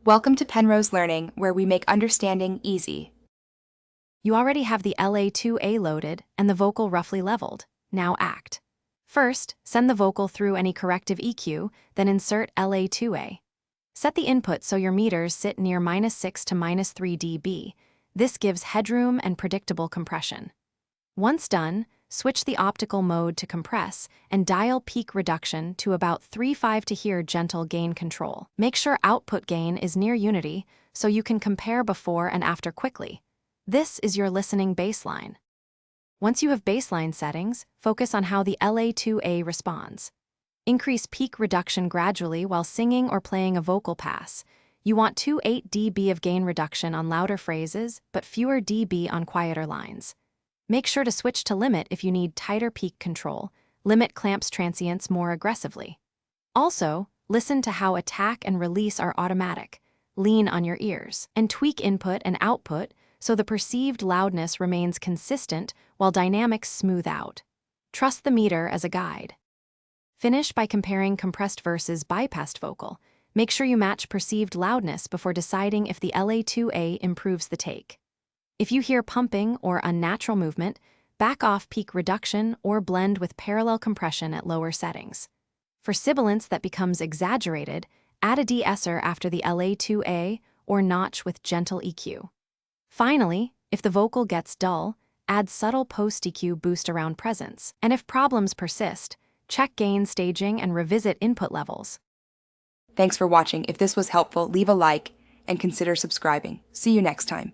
Welcome to Penrose Learning, where we make understanding easy. You already have the LA2A loaded and the vocal roughly leveled. Now act. First, send the vocal through any corrective EQ, then insert LA2A. Set the input so your meters sit near -6 to -3 dB. This gives headroom and predictable compression. Once done, switch the optical mode to compress and dial peak reduction to about 3.5 to hear gentle gain control. Make sure output gain is near unity so you can compare before and after quickly. This is your listening baseline. Once you have baseline settings, focus on how the LA2A responds. Increase peak reduction gradually while singing or playing a vocal pass. You want 2.8 dB of gain reduction on louder phrases, but fewer dB on quieter lines. Make sure to switch to limit if you need tighter peak control. Limit clamps transients more aggressively. Also, listen to how attack and release are automatic. Lean on your ears and tweak input and output so the perceived loudness remains consistent while dynamics smooth out. Trust the meter as a guide. Finish by comparing compressed versus bypassed vocal. Make sure you match perceived loudness before deciding if the LA2A improves the take. If you hear pumping or unnatural movement, back off peak reduction or blend with parallel compression at lower settings. For sibilance that becomes exaggerated, add a de-esser after the LA2A or notch with gentle EQ. Finally, if the vocal gets dull, add subtle post-EQ boost around presence. And if problems persist, check gain staging and revisit input levels. Thanks for watching. If this was helpful, leave a like and consider subscribing. See you next time.